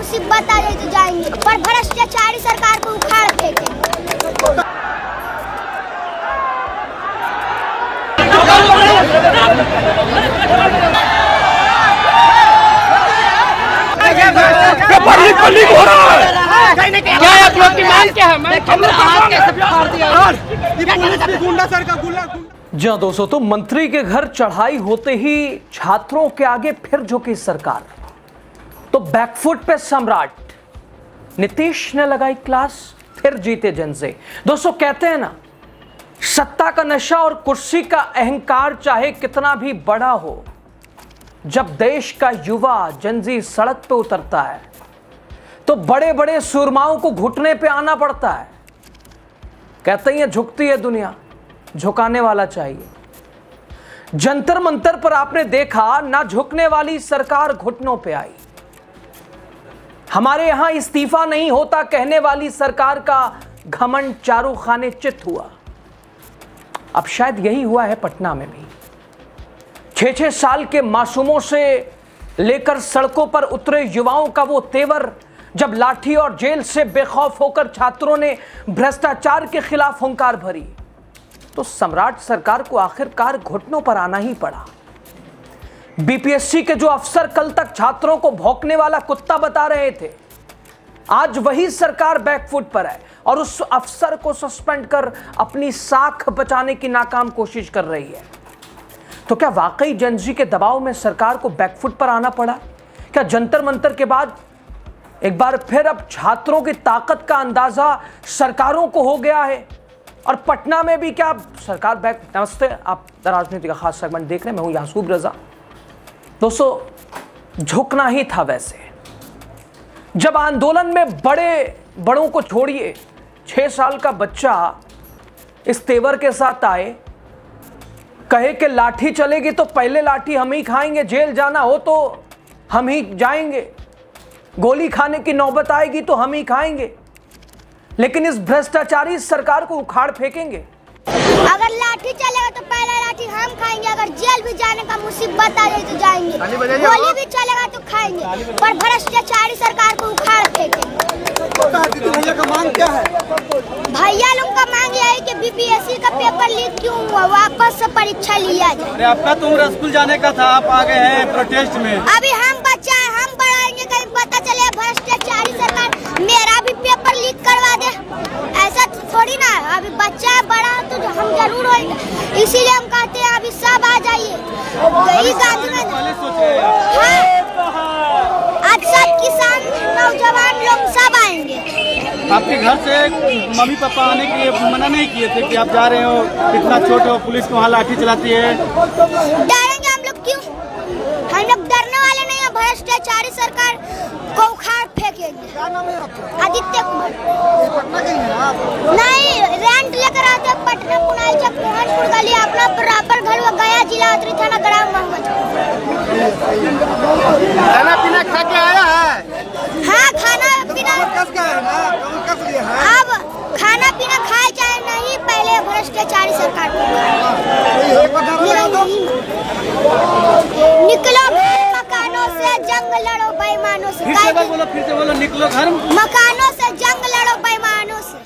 मुसीबत आ जाए तो जाएंगे, पर भ्रष्टाचारी सरकार को उखाड़ फेंकेंगे। हो रहा है क्या आप लोग की मांग क्या है? गुंडा सर का गुंडा। जी हाँ दोस्तों, तो मंत्री के घर चढ़ाई होते ही छात्रों के आगे फिर झुकी सरकार। तो बैकफुट पे सम्राट नीतीश ने लगाई क्लास, फिर जीते जन से। दोस्तों कहते हैं ना, सत्ता का नशा और कुर्सी का अहंकार चाहे कितना भी बड़ा हो, जब देश का युवा जनजी सड़क पे उतरता है तो बड़े बड़े सुरमाओं को घुटने पे आना पड़ता है। कहते हैं झुकती है दुनिया, झुकाने वाला चाहिए। जंतर मंतर पर आपने देखा, ना झुकने वाली सरकार घुटनों पे आई। हमारे यहां इस्तीफा नहीं होता कहने वाली सरकार का घमंड चारों खाने चित हुआ। अब शायद यही हुआ है पटना में भी। 6-6 साल के मासूमों से लेकर सड़कों पर उतरे युवाओं का वो तेवर, जब लाठी और जेल से बेखौफ होकर छात्रों ने भ्रष्टाचार के खिलाफ हुंकार भरी, तो सम्राट सरकार को आखिरकार घुटनों पर आना ही पड़ा। बीपीएससी के जो अफसर कल तक छात्रों को भौंकने वाला कुत्ता बता रहे थे, आज वही सरकार बैकफुट पर है और उस अफसर को सस्पेंड कर अपनी साख बचाने की नाकाम कोशिश कर रही है। तो क्या वाकई जनजी के दबाव में सरकार को बैकफुट पर आना पड़ा? क्या जंतर मंतर के बाद एक बार फिर अब छात्रों की ताकत का अंदाजा सरकारों को हो गया है? और पटना में भी क्या सरकार बैक? नमस्ते, आप राजनीति का खास सेगमेंट देख रहे हैं, मैं हूं यासूब रजा। दोस्तों, झुकना ही था वैसे। जब आंदोलन में बड़ों को छोड़िए, 6 साल का बच्चा इस तेवर के साथ आए, कहे कि लाठी चलेगी तो पहले लाठी हम ही खाएंगे, जेल जाना हो तो हम ही जाएंगे, गोली खाने की नौबत आएगी तो हम ही खाएंगे, लेकिन इस भ्रष्टाचारी सरकार को उखाड़ फेंकेंगे। अगर लाठी चलेगा तो पहला लाठी हम खाएंगे, अगर जेल भी जाने का मुसीबत आ जाए तो जाएंगे, गोली भी चलेगा तो खाएंगे, पर भ्रष्टाचारी सरकार को उखाड़ फेंकेंगे। भैया का मांग क्या है? भैया लोग का मांग यह है कि बीपीएससी का पेपर लीक क्यों हुआ, वापस से परीक्षा लिया जाए। अरे आपका तो उम्र स्कूल जाने का था, आप आ गए हैं प्रोटेस्ट में। अभी हम बच्चा है, हम बढ़ाएंगे, कहीं पता चले भ्रष्टाचारी सरकार मेरा भी पेपर लीक करवा दे, ऐसा थोड़ी ना। अभी बच्चा है, बड़ा तो हम जरूर होंगे, इसीलिए हम कहते हैं अभी सब आ जाइए। आज सब किसान नौजवान लोग सब आएंगे। आपके घर से मम्मी पापा आने के लिए मना नहीं किए थे कि आप जा रहे हो, इतना छोटे हो, पुलिस को वहाँ लाठी चलाती है? डरेंगे हम लोग क्यों? हम लोग डरने वाले नहीं है। भ्रष्टाचारी सरकार को उखाड़ फेंकेंगे। आदित्य कुमार नहीं, रेंट लेकर आते पटना कुनाल चक मोहनपुर गली, अपना प्रॉपर घर वो गया जिला अतरी थाना ग्राम मोहम्मद। खाना पीना खा के आया है? हाँ, खाना पीना अब खाना पीना खाए चाहे नहीं, पहले भ्रष्टाचारी सरकार को निकलो मकानों से, जंग लड़ो बेईमानों से। फिर से बोलो, निकलो घर, मकानों से जंग लड़ो बेईमानों से।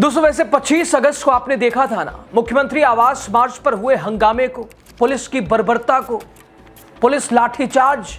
दोस्तों, वैसे 25 अगस्त को आपने देखा था ना, मुख्यमंत्री आवास मार्च पर हुए हंगामे को, पुलिस की बर्बरता को, पुलिस लाठीचार्ज।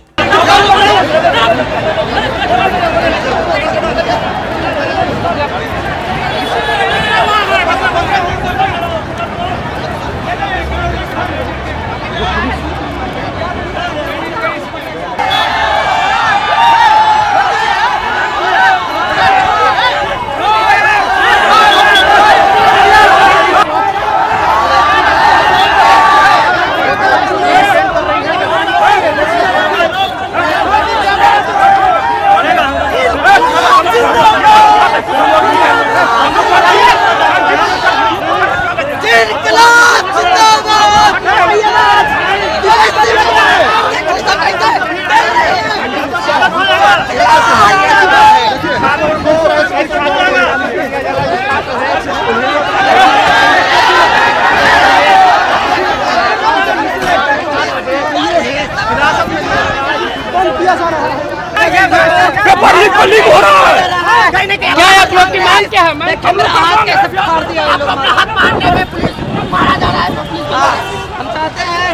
पेपर लीक हो रहा है। क्या आप लोग की मांग क्या है? मेरा हाथ कैसे फाड़ दिया ये लोग? हम चाहते हैं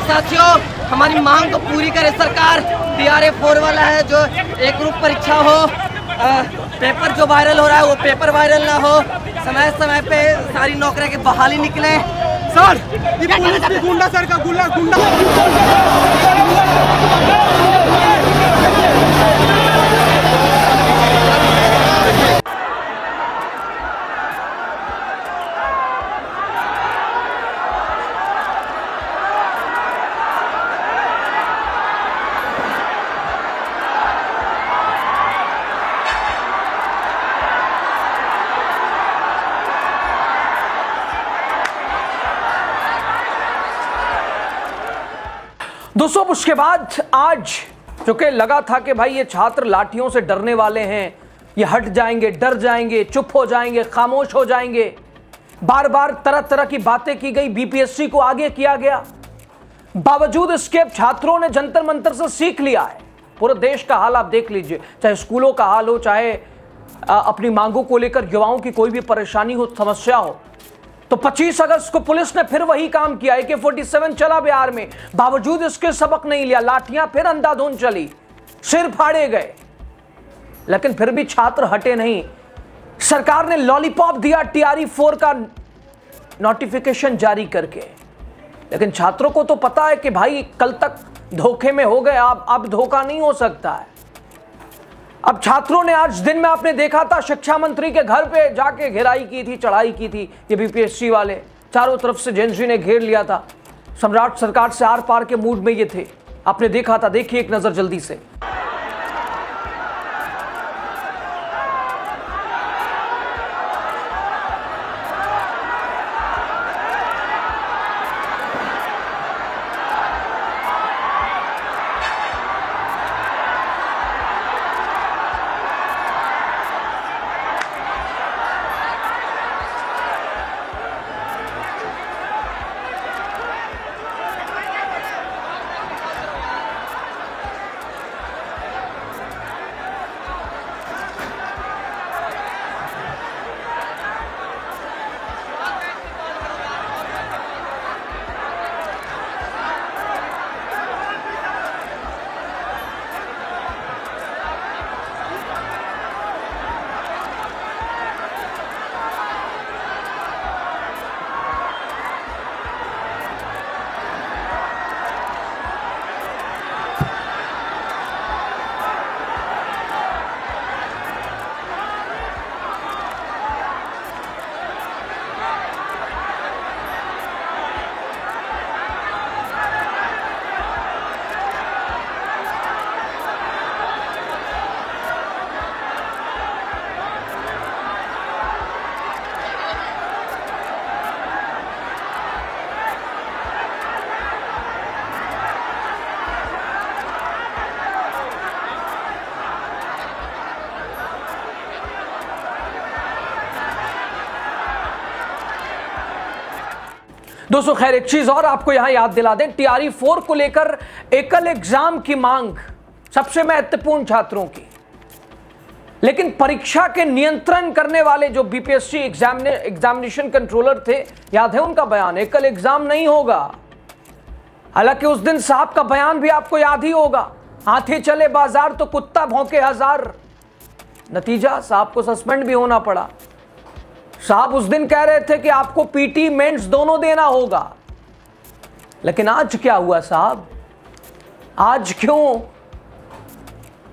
साथियों हमारी मांग को पूरी करे सरकार। DRA 4 वाला है जो एक ग्रुप परीक्षा हो, पेपर जो वायरल हो रहा है वो पेपर वायरल ना हो, समय समय पे सारी नौकरियों की बहाली निकले। सर ये पुलिस भी गुंडा सर का गुंडा दोस्तों उसके बाद आज जो कि लगा था कि भाई ये छात्र लाठियों से डरने वाले हैं, ये हट जाएंगे, डर जाएंगे, चुप हो जाएंगे, खामोश हो जाएंगे, बार बार तरह तरह की बातें की गई, बीपीएससी को आगे किया गया। बावजूद इसके छात्रों ने जंतर मंतर से सीख लिया है। पूरे देश का हाल आप देख लीजिए, चाहे स्कूलों का हाल हो, चाहे अपनी मांगों को लेकर युवाओं की कोई भी परेशानी हो, समस्या हो, तो 25 अगस्त को पुलिस ने फिर वही काम किया। AK-47 चला बिहार में, बावजूद इसके सबक नहीं लिया, लाठियां फिर अंधाधुंध चली, सिर फाड़े गए, लेकिन फिर भी छात्र हटे नहीं। सरकार ने लॉलीपॉप दिया TRE 4 का नोटिफिकेशन जारी करके, लेकिन छात्रों को तो पता है कि भाई कल तक धोखे में हो गए, अब धोखा नहीं हो सकता है। अब छात्रों ने आज दिन में आपने देखा था शिक्षा मंत्री के घर पे जाके घेराई की थी, चढ़ाई की थी। ये बीपीएससी वाले चारों तरफ से जेएनजी ने घेर लिया था। सम्राट सरकार से आर पार के मूड में ये थे, आपने देखा था। देखिए एक नजर जल्दी से। दोस्तों खैर एक चीज और आपको यहां याद दिला दें, TRE 4 को लेकर एकल एग्जाम की मांग सबसे महत्वपूर्ण छात्रों की, लेकिन परीक्षा के नियंत्रण करने वाले जो बीपीएससी एग्जामिनेशन कंट्रोलर थे, याद है उनका बयान, एकल एग्जाम नहीं होगा। हालांकि उस दिन साहब का बयान भी आपको याद ही होगा, हाथी चले बाजार तो कुत्ता भौंके हजार। नतीजा साहब को सस्पेंड भी होना पड़ा। साहब उस दिन कह रहे थे कि आपको पीटी मेंस दोनों देना होगा, लेकिन आज क्या हुआ साहब? आज क्यों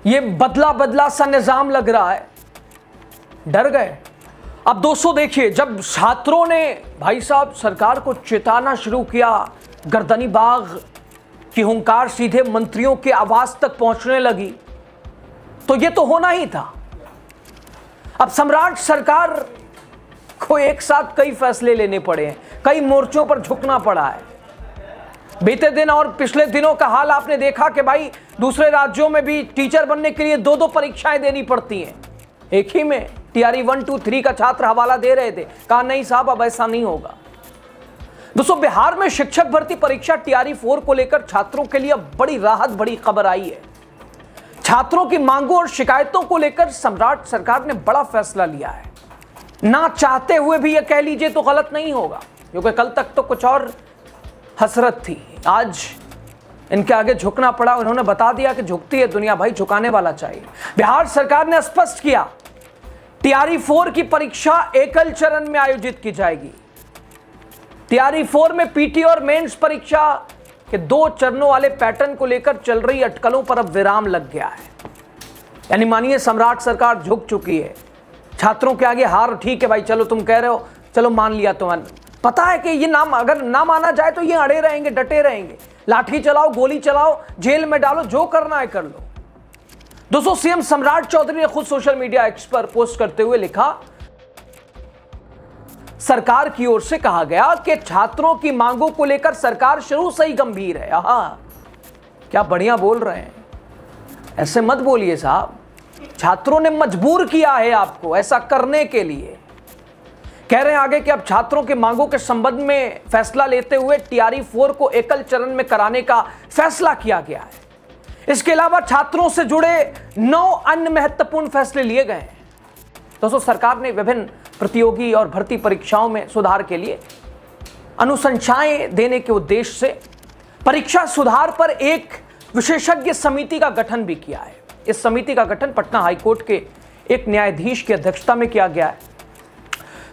ये बदला बदला सा निजाम लग रहा है? डर गए। अब दोस्तों देखिए, जब छात्रों ने भाई साहब सरकार को चेताना शुरू किया, गर्दनी बाग की हुंकार सीधे मंत्रियों के आवास तक पहुंचने लगी, तो ये तो होना ही था। अब सम्राट सरकार को एक साथ कई फैसले लेने पड़े हैं, कई मोर्चों पर झुकना पड़ा है। बीते दिन और पिछले दिनों का हाल आपने देखा कि भाई दूसरे राज्यों में भी टीचर बनने के लिए 2-2 परीक्षाएं देनी पड़ती हैं एक ही में। TRE 1, 2, 3 का छात्र हवाला दे रहे थे, कहा नहीं साहब अब ऐसा नहीं होगा। दोस्तों बिहार में शिक्षक भर्ती परीक्षा TRE 4 को लेकर छात्रों के लिए बड़ी राहत, बड़ी खबर आई है। छात्रों की मांगों और शिकायतों को लेकर सम्राट सरकार ने बड़ा फैसला लिया है। ना चाहते हुए भी यह कह लीजिए तो गलत नहीं होगा, क्योंकि कल तक तो कुछ और हसरत थी, आज इनके आगे झुकना पड़ा। उन्होंने बता दिया कि झुकती है दुनिया भाई, झुकाने वाला चाहिए। बिहार सरकार ने स्पष्ट किया टीआरई 4 की परीक्षा एकल चरण में आयोजित की जाएगी। टीआरई 4 में पीटी और मेंस परीक्षा के 2 चरणों वाले पैटर्न को लेकर चल रही अटकलों पर अब विराम लग गया है। यानी मानिए सम्राट सरकार झुक चुकी है छात्रों के आगे। हार ठीक है भाई, चलो तुम कह रहे हो, चलो मान लिया। तुम्हें पता है कि ये नाम अगर ना माना जाए तो ये अड़े रहेंगे, डटे रहेंगे। लाठी चलाओ, गोली चलाओ, जेल में डालो, जो करना है कर लो। दोस्तों, सीएम सम्राट चौधरी ने खुद सोशल मीडिया एक्स पर पोस्ट करते हुए लिखा, सरकार की ओर से कहा गया कि छात्रों की मांगों को लेकर सरकार शुरू से ही गंभीर है। क्या बढ़िया बोल रहे हैं, ऐसे मत बोलिए साहब। छात्रों ने मजबूर किया है आपको ऐसा करने के लिए। कह रहे हैं आगे कि अब छात्रों की मांगों के संबंध में फैसला लेते हुए टीआरई 4 को एकल चरण में कराने का फैसला किया गया है। इसके अलावा छात्रों से जुड़े 9 अन्य महत्वपूर्ण फैसले लिए गए हैं। दोस्तों, सरकार ने विभिन्न प्रतियोगी और भर्ती परीक्षाओं में सुधार के लिए अनुशंसाएं देने के उद्देश्य से परीक्षा सुधार पर एक विशेषज्ञ समिति का गठन भी किया है। इस समिति का गठन पटना हाईकोर्ट के एक न्यायाधीश की अध्यक्षता में किया गया है।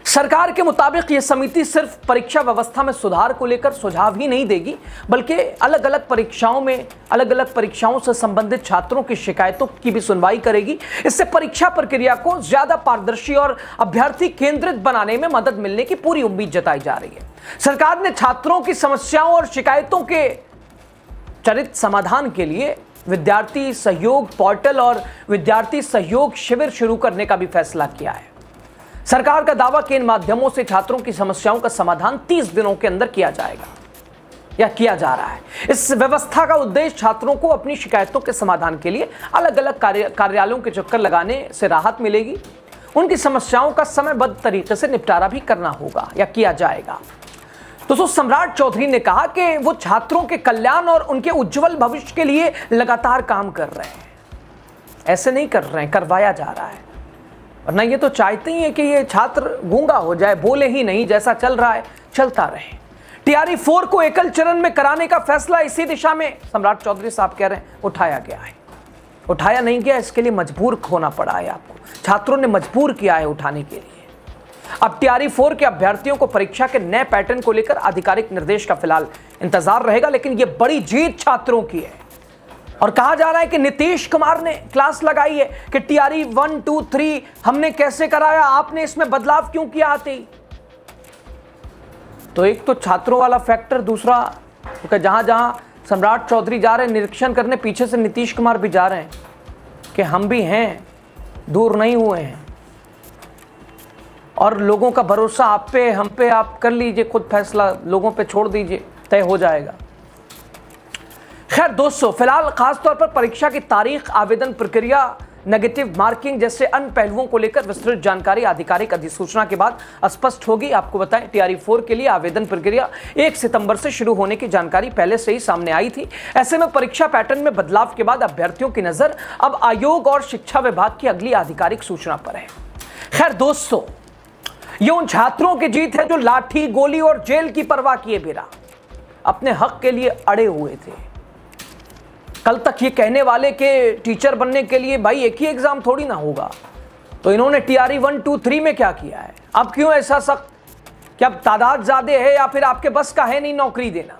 सरकार के मुताबिक यह समिति सिर्फ परीक्षा व्यवस्था में सुधार को लेकर सुझाव ही नहीं देगी, बल्कि अलग अलग परीक्षाओं से संबंधित छात्रों की शिकायतों की भी सुनवाई करेगी। इससे परीक्षा प्रक्रिया को ज्यादा पारदर्शी और अभ्यर्थी केंद्रित बनाने में मदद मिलने की पूरी उम्मीद जताई जा रही है। सरकार ने छात्रों की समस्याओं और शिकायतों के त्वरित समाधान के लिए विद्यार्थी सहयोग पोर्टल और विद्यार्थी सहयोग शिविर शुरू करने का भी फैसला किया है। सरकार का दावा कि इन माध्यमों से छात्रों की समस्याओं का समाधान 30 दिनों के अंदर किया जाएगा या किया जा रहा है। इस व्यवस्था का उद्देश्य छात्रों को अपनी शिकायतों के समाधान के लिए अलग अलग कार्यालयों के चक्कर लगाने से राहत मिलेगी। उनकी समस्याओं का समयबद्ध तरीके से निपटारा भी करना होगा या किया जाएगा। दोस्तों, सम्राट चौधरी ने कहा कि वो छात्रों के कल्याण और उनके उज्जवल भविष्य के लिए लगातार काम कर रहे हैं। ऐसे नहीं कर रहे हैं, करवाया जा रहा है। वरना ये तो चाहते ही है कि ये छात्र गूंगा हो जाए, बोले ही नहीं, जैसा चल रहा है चलता रहे। टीआरई 4 को एकल चरण में कराने का फैसला इसी दिशा में सम्राट चौधरी साहब कह रहे हैं उठाया गया है। उठाया नहीं गया, इसके लिए मजबूर होना पड़ा है आपको। छात्रों ने मजबूर किया है उठाने के लिए। अब टीआरई 4 के अभ्यर्थियों को परीक्षा के नए पैटर्न को लेकर आधिकारिक निर्देश का फिलहाल इंतजार रहेगा, लेकिन यह बड़ी जीत छात्रों की है। और कहा जा रहा है कि नीतीश कुमार ने क्लास लगाई है कि टीआरई 1, 2, 3 हमने कैसे कराया, आपने इसमें बदलाव क्यों किया आते ही। तो एक तो छात्रों वाला फैक्टर, दूसरा क्योंकि जहां जहां सम्राट चौधरी जा रहे हैं निरीक्षण करने, पीछे से नीतीश कुमार भी जा रहे हैं कि हम भी हैं, दूर नहीं हुए हैं। और लोगों का भरोसा आप पे, हम पे, आप कर लीजिए खुद फैसला, लोगों पे छोड़ दीजिए, तय हो जाएगा। खैर दोस्तों, फिलहाल खासतौर पर परीक्षा की तारीख, आवेदन प्रक्रिया, नेगेटिव मार्किंग जैसे अन्य पहलुओं को लेकर विस्तृत जानकारी आधिकारिक अधिसूचना के बाद स्पष्ट होगी। आपको बताएं, टीआरई 4 के लिए आवेदन प्रक्रिया 1 सितंबर से शुरू होने की जानकारी पहले से ही सामने आई थी। ऐसे में परीक्षा पैटर्न में बदलाव के बाद अभ्यर्थियों की नजर अब आयोग और शिक्षा विभाग की अगली आधिकारिक सूचना पर है। खैर दोस्तों, ये उन छात्रों की जीत है जो लाठी, गोली और जेल की परवाह किए बिना अपने हक के लिए अड़े हुए थे। कल तक ये कहने वाले के टीचर बनने के लिए भाई एक ही एग्जाम थोड़ी ना होगा, तो इन्होंने टीआरई 1, 2, 3 में क्या किया है। अब क्यों ऐसा सख्त, कि अब तादाद ज्यादा है या फिर आपके बस का है नहीं नौकरी देना,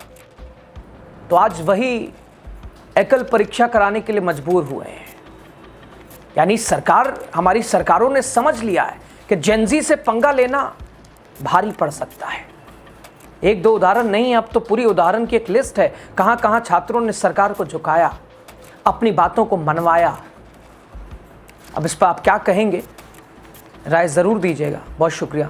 तो आज वही एकल परीक्षा कराने के लिए मजबूर हुए हैं। यानी सरकार, हमारी सरकारों ने समझ लिया है कि जेनजी से पंगा लेना भारी पड़ सकता है। एक दो उदाहरण नहीं, अब तो पूरी उदाहरण की एक लिस्ट है, कहां कहां छात्रों ने सरकार को झुकाया, अपनी बातों को मनवाया। अब इस पर आप क्या कहेंगे, राय जरूर दीजिएगा। बहुत शुक्रिया।